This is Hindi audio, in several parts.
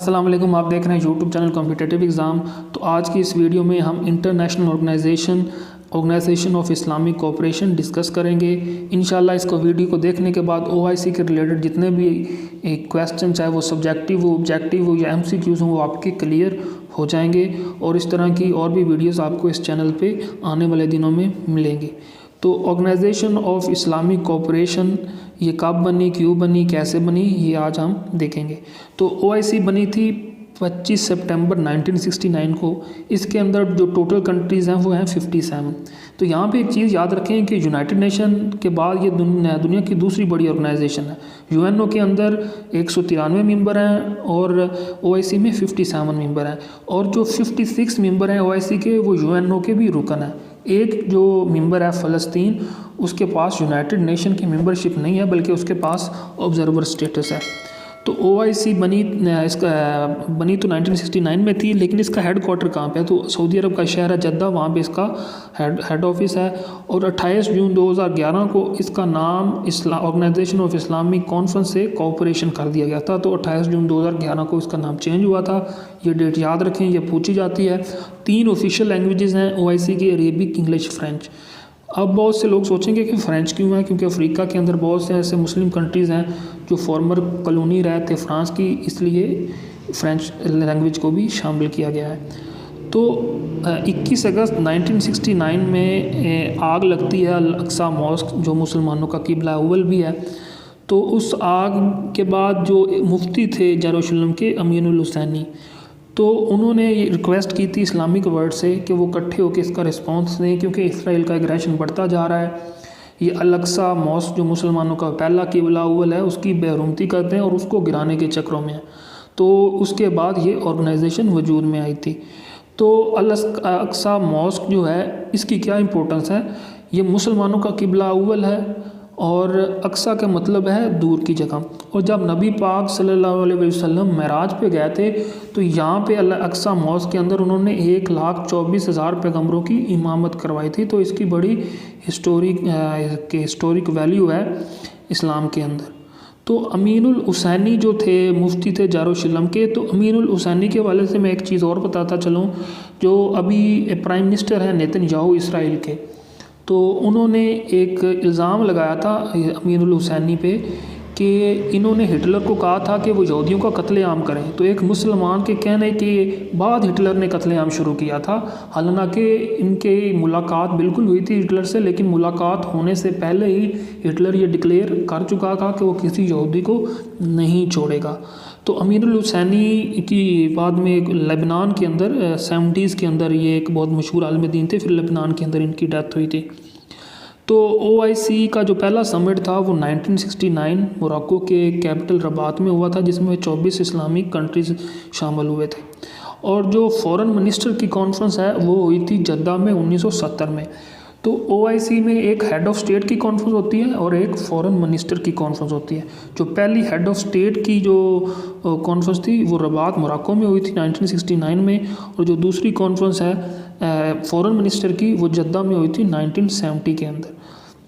अस्सलाम वालेकुम, आप देख रहे हैं यूट्यूब चैनल कॉम्पिटिटिव एग्ज़ाम। तो आज की इस वीडियो में हम international organisation of Islamic cooperation discuss करेंगे। इंशाल्लाह इसको वीडियो को देखने के बाद ओआईसी के रिलेटेड जितने भी क्वेश्चन चाहे वो सब्जेक्टिव हो, ऑब्जेक्टिव हो या एमसीक्यूज़ हो, वो आपके क्लियर हो जाएंगे और इस तरह की और भी वीडियोस आपको इस चैनल पे आने वाले दिनों में मिलेंगी। तो ऑर्गेनाइजेशन ऑफ इस्लामिक कोऑपरेशन ये कब बनी, क्यों बनी, कैसे बनी, ये आज हम देखेंगे। तो ओआईसी बनी थी 25 सितंबर 1969 को। इसके अंदर जो टोटल कंट्रीज़ हैं वो हैं 57। तो यहाँ पे एक चीज़ याद रखें कि यूनाइटेड नेशन के बाद ये दुनिया की दूसरी बड़ी ऑर्गेनाइजेशन है। यूएनओ के अंदर 193 मेंबर हैं और ओआईसी में 57 मेंबर हैं, और जो 56 मेंबर हैं ओआईसी के वो यूएनओ के भी रुकन हैं। एक जो मेंबर है फ़लस्तीन, उसके पास यूनाइटेड नेशन की मेंबरशिप नहीं है बल्कि उसके पास ऑब्जर्वर स्टेटस है। तो ओआईसी बनी तो 1969 में थी, लेकिन इसका हेड क्वार्टर कहाँ पे है? तो सऊदी अरब का शहर है जद्दा, वहाँ पे इसका हेड ऑफिस है। और 28 जून 2011 को इसका नाम ऑर्गेनाइजेशन ऑफ इस्लामिक कॉन्फ्रेंस से कोऑपरेशन कर दिया गया था। तो 28 जून 2011 को इसका नाम चेंज हुआ था। ये डेट याद रखें, ये पूछी जाती है। 3 ऑफिशियल लैंग्वेजेस हैं ओआईसी की, अरेबिक, इंग्लिश, फ्रेंच। अब बहुत से लोग सोचेंगे कि फ़्रेंच क्यों है, क्योंकि अफ्रीका के अंदर बहुत से ऐसे मुस्लिम कंट्रीज़ हैं जो फॉर्मर कॉलोनी रहे थे फ्रांस की, इसलिए फ़्रेंच लैंग्वेज को भी शामिल किया गया है। तो 21 अगस्त 1969 में आग लगती है अल अक्सा मॉस्क, जो मुसलमानों का किबला अव्वल भी है। तो उस आग के बाद जो मुफ्ती थे यरूशलेम के, अमीनुल हुसैनी, तो उन्होंने ये रिक्वेस्ट की थी इस्लामिक वर्ल्ड से कि वो इकट्ठे होकर इसका रिस्पांस दें, क्योंकि इसराइल का एग्रेशन बढ़ता जा रहा है। ये अल अक्सा मॉस्क जो मुसलमानों का पहला किबला अव्वल है, उसकी बेरुमती करते हैं और उसको गिराने के चक्रों में है। तो उसके बाद ये ऑर्गेनाइजेशन वजूद में आई थी। तो अल अक्सा मॉस्क जो है, इसकी क्या इंपॉर्टेंस है? ये मुसलमानों का किबला अव्वल है और अक्सा का मतलब है दूर की जगह। और जब नबी पाक सल्लल्लाहु अलैहि वसल्लम मेराज पे गए थे, तो यहाँ पे अल अक्सा मॉस्क के अंदर उन्होंने 1,24,000 पैगम्बरों की इमामत करवाई थी। तो इसकी बड़ी हिस्टोरिक वैल्यू है इस्लाम के अंदर। तो अमीनुल हुसैनी जो थे, मुफ्ती थे यरूशलेम के। तो अमीनुल हुसैनी के वाले से मैं एक चीज़ और बताता चलूँ, जो अभी प्राइम मिनिस्टर हैं नेतन्याहू इसराइल के, तो उन्होंने एक इल्ज़ाम लगाया था अमीनुल हुसैनी पे कि इन्होंने हिटलर को कहा था कि वो यहूदियों का कत्लेआम करें। तो एक मुसलमान के कहने के बाद हिटलर ने कत्लेआम शुरू किया था। हालांकि इनके मुलाकात बिल्कुल हुई थी हिटलर से, लेकिन मुलाकात होने से पहले ही हिटलर ये डिक्लेयर कर चुका था कि वो किसी यहूदी को नहीं छोड़ेगा। तो अमीनुल हुसैनी की बाद में एक लेबनान के अंदर 70s के अंदर ये एक बहुत मशहूर आलिम दीन थे, फिर लेबनान के अंदर इनकी डेथ हुई थी। तो ओआईसी का जो पहला समिट था वो 1969 मोरक्को के कैपिटल रबात में हुआ था, जिसमें 24 इस्लामिक कंट्रीज़ शामिल हुए थे। और जो फॉरेन मिनिस्टर की कॉन्फ्रेंस है वो हुई थी जद्दा में 1970 में। तो ओआईसी में एक हेड ऑफ़ स्टेट की कॉन्फ्रेंस होती है और एक फॉरेन मिनिस्टर की कॉन्फ्रेंस होती है। जो पहली हेड ऑफ़ स्टेट की जो कॉन्फ्रेंस थी वो रबात मोरक्को में हुई थी 1969 में, और जो दूसरी कॉन्फ्रेंस है फॉरेन मिनिस्टर की वो जद्दा में हुई थी 1970 के अंदर।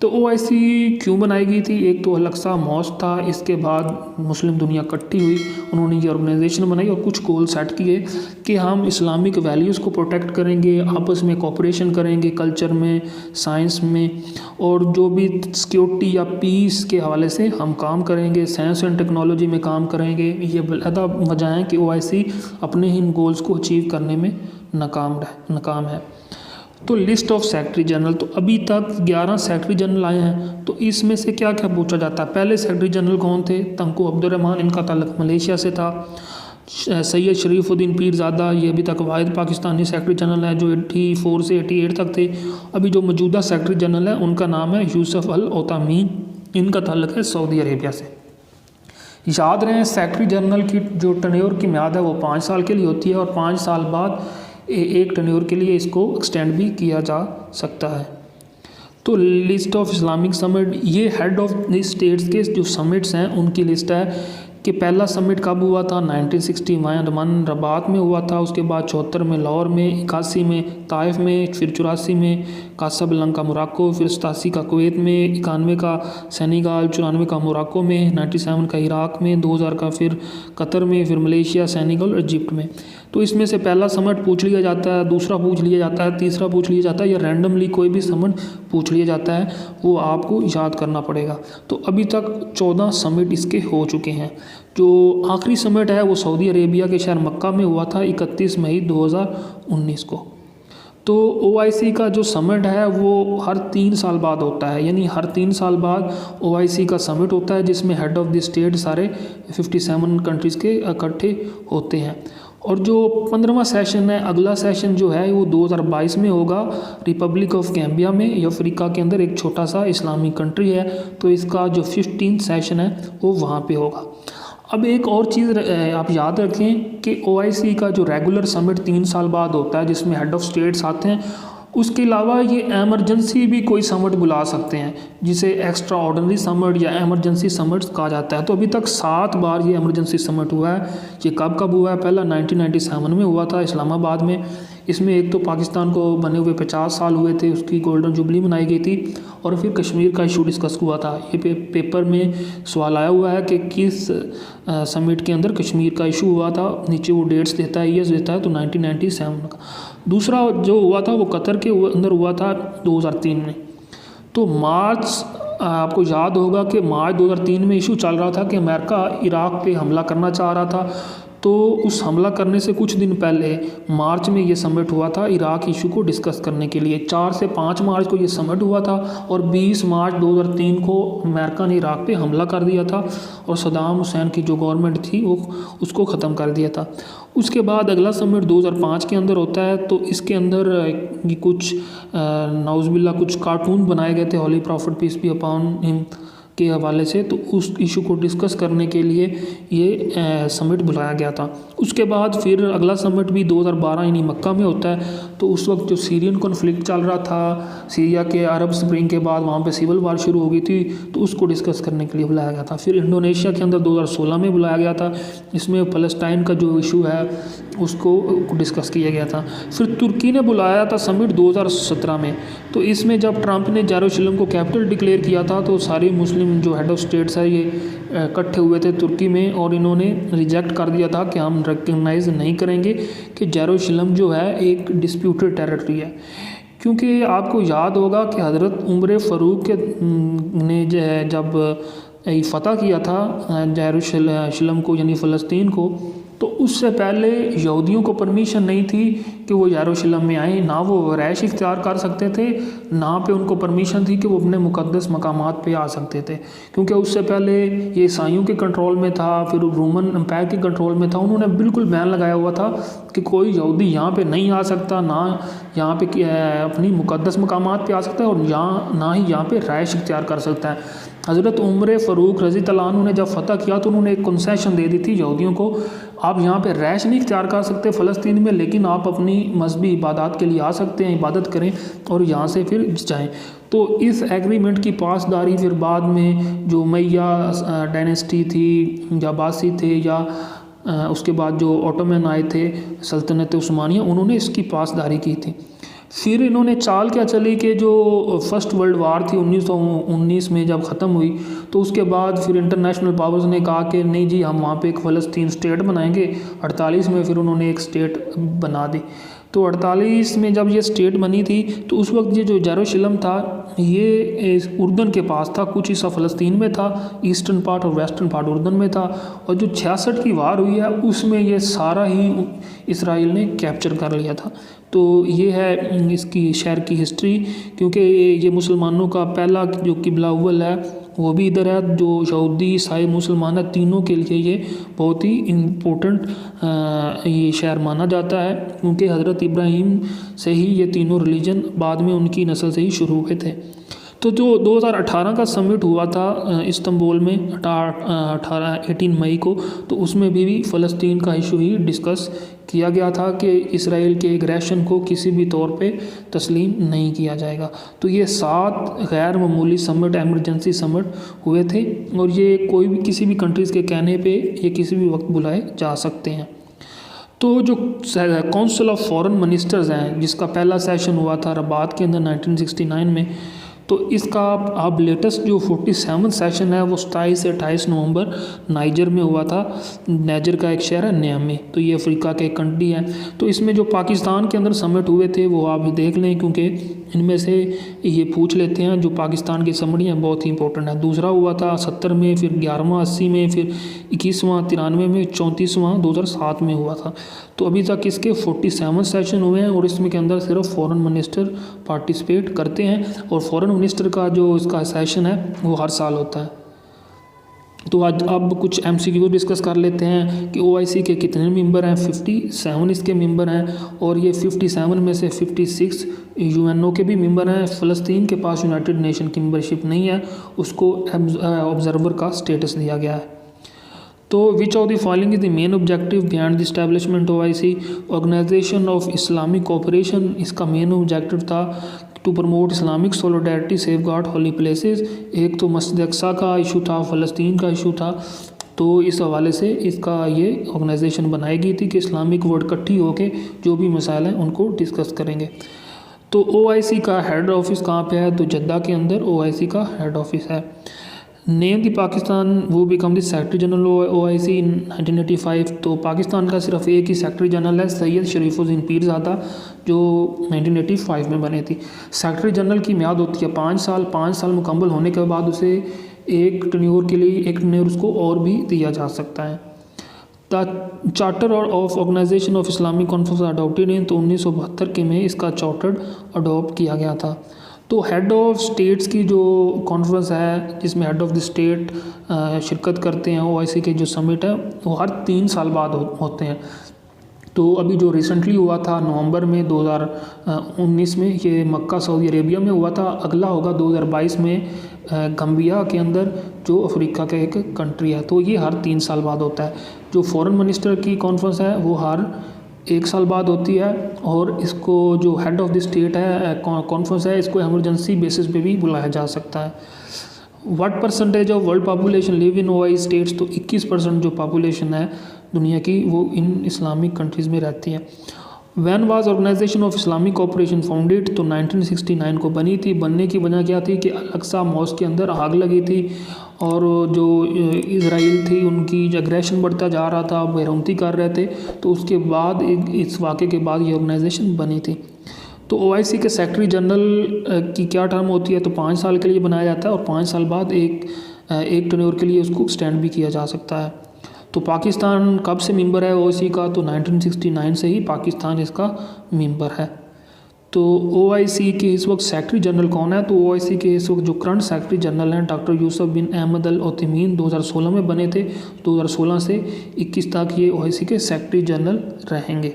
तो ओआईसी क्यों बनाई गई थी? एक तो अल अक्सा मॉस्क था, इसके बाद मुस्लिम दुनिया इकट्ठी हुई, उन्होंने ये ऑर्गेनाइजेशन बनाई और कुछ गोल सेट किए कि हम इस्लामिक वैल्यूज़ को प्रोटेक्ट करेंगे, आपस में कोऑपरेशन करेंगे, कल्चर में, साइंस में, और जो भी सिक्योरिटी या पीस के हवाले से हम काम करेंगे, साइंस एंड टेक्नोलॉजी में काम करेंगे। ये अलग वजह है कि ओआईसी अपने इन गोल्स को अचीव करने में नाकाम है। तो लिस्ट ऑफ सेक्रेटरी जनरल, तो अभी तक 11 सेक्रेटरी जनरल आए हैं। तो इसमें से क्या क्या पूछा जाता है? पहले सेक्रेटरी जनरल कौन थे? तंकू अब्दुर्रहमान, इनका ताल्लुक मलेशिया से था। सैयद शरीफुद्दीन पीरज़ादा, ये अभी तक वाहिद पाकिस्तानी सेक्रेटरी जनरल है जो 84 से 88 तक थे। अभी जो मौजूदा सेक्रेटरी जनरल है उनका नाम है यूसुफ अल ओतामी, इनका ताल्लुक है सऊदी अरेबिया से। याद रहे, सेक्रेटरी जनरल की जो टर्न्योर की म्याद है वो 5 साल के लिए होती है, और 5 साल बाद एक टर्न्योर के लिए इसको एक्सटेंड भी किया जा सकता है। तो लिस्ट ऑफ इस्लामिक समिट, ये हेड ऑफ द स्टेट्स के जो समिट्स हैं उनकी लिस्ट है कि पहला समिट कब हुआ था, 1961 रबात में हुआ था, उसके बाद 74 में लाहौर में, 81 में ताइफ में, फिर 84 में कासाब्लंका मोरक्को, फिर 87 का कुवैत में, 91 का सेनेगल, 94 का मोरक्को में, 97 का इराक में, 2000 का फिर कतर में, फिर मलेशिया, सेनेगल और इजिप्ट में। तो इसमें से पहला समिट पूछ लिया जाता है, दूसरा पूछ लिया जाता है, तीसरा पूछ लिया जाता है, या रैंडमली कोई भी समिट पूछ लिया जाता है, वो आपको याद करना पड़ेगा। तो अभी तक 14 समिट इसके हो चुके हैं। जो आखिरी समिट है वो सऊदी अरेबिया के शहर मक्का में हुआ था 31 मई 2019 को। तो OIC का जो समिट है वो हर 3 साल बाद होता है, यानी हर 3 साल बाद OIC का समिट होता है, जिसमें हेड ऑफ़ द स्टेट सारे 57 कंट्रीज़ के इकट्ठे होते हैं। और जो 15वां सेशन है, अगला सेशन जो है वो 2022 में होगा, रिपब्लिक ऑफ गैम्बिया में, ये अफ्रीका के अंदर एक छोटा सा इस्लामिक कंट्री है। तो इसका जो 15th सेशन है वो वहाँ पे होगा। अब एक और चीज़ आप याद रखें कि OIC का जो रेगुलर समिट 3 साल बाद होता है, जिसमें हेड ऑफ़ स्टेट्स आते हैं, उसके अलावा ये एमरजेंसी भी कोई समिट बुला सकते हैं, जिसे एक्स्ट्रा ऑर्डिनरी समिट या एमरजेंसी समिट कहा जाता है। तो अभी तक 7 बार ये एमरजेंसी समिट हुआ है। ये कब हुआ है? पहला 1997 में हुआ था इस्लामाबाद में। इसमें एक तो पाकिस्तान को बने हुए 50 साल हुए थे, उसकी गोल्डन जुबली मनाई गई थी, और फिर कश्मीर का इशू डिस्कस हुआ था। ये पेपर में सवाल आया हुआ है कि किस समिट के अंदर कश्मीर का इशू हुआ था। नीचे वो डेट्स देता है, ईयर्स देता है, तो 1997 का। दूसरा जो हुआ था वो कतर के अंदर हुआ था 2003 में। तो मार्च, आपको याद होगा कि मार्च 2003 में इशू चल रहा था कि अमेरिका इराक पे हमला करना चाह रहा था। तो उस हमला करने से कुछ दिन पहले मार्च में ये समिट हुआ था इराक इशू को डिस्कस करने के लिए। 4 से 5 मार्च को ये समिट हुआ था, और 20 मार्च 2003 को अमेरिका ने इराक पे हमला कर दिया था, और सद्दाम हुसैन की जो गवर्नमेंट थी वो उसको ख़त्म कर दिया था। उसके बाद अगला समिट 2005 के अंदर होता है। तो इसके अंदर ये कुछ नाउज़ुबिल्लाह कुछ कार्टून बनाए गए थे, holy prophet peace be upon him के हवाले से। तो उस इशू को डिस्कस करने के लिए ये समिट बुलाया गया था। उसके बाद फिर अगला समिट भी 2012 यानी मक्का में होता है। तो उस वक्त जो सीरियन कॉन्फ्लिक्ट चल रहा था, सीरिया के अरब स्प्रिंग के बाद वहाँ पे सिविल वार शुरू हो गई थी, तो उसको डिस्कस करने के लिए बुलाया गया था। फिर इंडोनेशिया के अंदर 2016 में बुलाया गया था। इसमें फ़लस्तीन का जो इशू है उसको डिस्कस किया गया था। फिर तुर्की ने बुलाया था समिट 2017 में। तो इसमें जब ट्रंप ने जेरूसलम को कैपिटल डिक्लेयर किया था, तो सारे मुस्लिम जो हेड ऑफ़ स्टेट्स है ये इकट्ठे हुए थे तुर्की में, और इन्होंने रिजेक्ट कर दिया था कि हम रिकग्नाइज़ नहीं करेंगे कि जेरूसलम जो है एक डिस्प्यूटेड टेरिटरी है। क्योंकि आपको याद होगा कि हज़रत उमर फ़ारूक ने जो है जब फ़तह किया था जेरूसलम को यानी फ़लस्तीन को, तो उससे पहले यहूदियों को परमिशन नहीं थी कि वो यरूशलेम में आए, ना वो रैश इख्तियार कर सकते थे, ना पे उनको परमिशन थी कि वो अपने मुक़द्दस मकामात पे आ सकते थे। क्योंकि उससे पहले ये ईसाइयों के कंट्रोल में था, फिर रोमन एम्पायर के कंट्रोल में था। उन्होंने बिल्कुल बैन लगाया हुआ था कि कोई यहूदी यहाँ पे नहीं आ सकता, ना यहाँ पे अपनी मुक़द्दस मकामात पे आ सकता है, और ना ही यहाँ पे रैश इख्तियार कर सकता है। हज़रत उमर फ़ारूक रज़ी अल्लाह अन्हु ने जब फ़तह किया तो उन्होंने एक कंसेशन दे दी थी यहूदियों को, आप यहाँ पे रैश नहीं इख्तियार कर सकते फ़लस्तीन में, लेकिन आप अपनी मजहबी इबादत के लिए आ सकते हैं, इबादत करें और यहाँ से फिर जाएँ। तो इस एग्रीमेंट की पासदारी फिर बाद में जो उमैया डायनेस्टी थी या अब्बासी थे, या उसके बाद जो ऑटोमन आए थे सल्तनत उस्मानिया, उन्होंने इसकी पासदारी की थी। फिर इन्होंने चाल क्या चली कि जो फर्स्ट वर्ल्ड वार थी 1919 में जब ख़त्म हुई, तो उसके बाद फिर इंटरनेशनल पावर्स ने कहा कि नहीं जी हम वहाँ पे एक फ़लस्तीन स्टेट बनाएंगे। 48 में फिर उन्होंने एक स्टेट बना दी। तो 48 में जब ये स्टेट बनी थी तो उस वक्त ये जो जेरूशलम था ये उर्दन के पास था, कुछ हिस्सा फ़लस्तीन में था, ईस्टर्न पार्ट और वेस्टर्न पार्ट उर्दन में था। और जो 66 की वार हुई है उसमें ये सारा ही इसराइल ने कैप्चर कर लिया था। तो ये है इसकी शहर की हिस्ट्री। क्योंकि ये मुसलमानों का पहला जो किबला अव्वल है वो भी इधर है, जो यहूदी ईसाई मुसलमान है तीनों के लिए ये बहुत ही इम्पोर्टेंट ये शहर माना जाता है। क्योंकि हज़रत इब्राहीम से ही ये तीनों रिलीजन बाद में उनकी नस्ल से ही शुरू हुए थे। तो जो 2018 का समिट हुआ था इस्तांबुल में 18 मई को, तो उसमें भी फ़लस्तीन का इशू ही डिस्कस किया गया था कि इसराइल के एग्रेशन को किसी भी तौर पे तस्लीम नहीं किया जाएगा। तो ये 7 गैर मामूली समिट, एमरजेंसी समिट हुए थे और ये कोई भी किसी भी कंट्रीज़ के कहने पे ये किसी भी वक्त बुलाए जा सकते हैं। तो जो काउंसिल ऑफ फॉरेन मिनिस्टर्स हैं, जिसका पहला सेशन हुआ था रबात के अंदर 1969 में, तो इसका अब लेटेस्ट जो 47 सेशन है वो 27 से 28 नवंबर नाइजर में हुआ था। नाइजर का एक शहर है नियामी, तो ये अफ्रीका के कंट्री है। तो इसमें जो पाकिस्तान के अंदर समिट हुए थे वो आप देख लें, क्योंकि इनमें से ये पूछ लेते हैं। जो पाकिस्तान की समिट हैं बहुत ही इंपॉर्टेंट है। दूसरा हुआ था 70 में, फिर 11वां 80 में, फिर 21वां 93 में, 34वां 2007 में हुआ था। तो अभी तक इसके 47 सेशन हुए हैं और इसमें के अंदर सिर्फ फॉरेन मिनिस्टर पार्टिसिपेट करते हैं और फॉरेन मिनिस्टर का जो इसका सेशन है वो हर साल होता है। तो आज अब कुछ MCQ डिस्कस कर लेते हैं कि OIC के कितने मेंबर हैं। 57 इसके मेंबर हैं और ये 57 में से 56 UNO के भी मेंबर हैं। फ़लस्तीन के पास यूनाइटेड नेशन की मेंबरशिप नहीं है, उसको ऑब्जर्वर का स्टेटस दिया गया है। तो which of the following is the main objective behind the establishment OIC, organisation of Islamic cooperation. इसका मेन ऑब्जेक्टिव था to promote Islamic solidarity, safeguard holy places. एक तो मस्जिद अक्सा का इशू था, फ़लस्तीन का इशू था। तो इस हवाले से इसका ये ऑर्गेनाइजेशन बनाई गई थी कि इस्लामिक वर्ल्ड इकट्ठी होकर जो भी मसाइल हैं उनको डिस्कस करेंगे। तो OIC का हेड ऑफिस कहाँ पे है? तो जद्दा के अंदर OIC का हेड ऑफिस है। नेम दी पाकिस्तान वो become the secretary general OIC इन 1985। तो पाकिस्तान का सिर्फ एक ही सेक्रेटरी जनरल है, सैयद शरीफुद्दीन पीरज़ादा, जो 1985 में बने थी। सेक्रेटरी जनरल की म्याद होती है 5 साल। 5 साल मुकम्मल होने के बाद उसे एक टन्योर के लिए एक टन्योर उसको और भी दिया जा सकता है। The charter of organisation of Islamic conference adopted in, तो 1972 के में इसका चार्टर अडॉप्ट किया गया था। तो हेड ऑफ स्टेट्स की जो कॉन्फ्रेंस है, जिसमें हेड ऑफ द स्टेट शिरकत करते हैं OIC के जो समिट है, वो हर 3 साल बाद होते हैं। तो अभी जो रिसेंटली हुआ था नवंबर में 2019 में, ये मक्का सऊदी अरेबिया में हुआ था। अगला होगा 2022 में गम्बिया के अंदर, जो अफ्रीका का एक कंट्री है। तो ये हर 3 साल बाद होता है। जो फॉरेन मिनिस्टर की कॉन्फ्रेंस है वो हर 1 साल बाद होती है और इसको जो हेड ऑफ द स्टेट है कॉन्फ्रेंस है, इसको एमरजेंसी बेसिस पे भी बुलाया जा सकता है। What percentage of world population live in OIC states? तो 21% जो पॉपुलेशन है दुनिया की वो इन इस्लामिक कंट्रीज़ में रहती है। When was organisation of Islamic cooperation founded? तो 1969 को बनी थी। बनने की वजह क्या थी कि अल-अक्सा मॉस्क के अंदर आग लगी थी और जो इज़राइल थी उनकी एग्रेशन बढ़ता जा रहा था, बेरहमती कर रहे थे। तो उसके बाद इस वाक़े के बाद ये ऑर्गेनाइजेशन बनी थी। तो OIC के सेक्रेटरी जनरल की क्या टर्म होती है? तो 5 साल के लिए बनाया जाता है और 5 साल बाद एक टर्न्योर के लिए उसको एक्सटेंड भी किया जा सकता है। तो पाकिस्तान कब से मेंबर है OIC का? तो 1969 से ही पाकिस्तान इसका मेंबर है। तो OIC के इस वक्त सेक्रेटरी जनरल कौन है? तो OIC के इस वक्त जो करंट सेक्रेटरी जनरल हैं डॉक्टर यूसुफ बिन अहमद अल ओथैमीन 2016 में बने थे। 2016 से 21 तक ये OIC के सेक्रेटरी जनरल रहेंगे।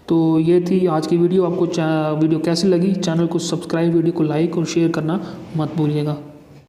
तो ये थी आज की वीडियो। आपको वीडियो कैसी लगी? चैनल को सब्सक्राइब, वीडियो को लाइक और शेयर करना मत भूलिएगा।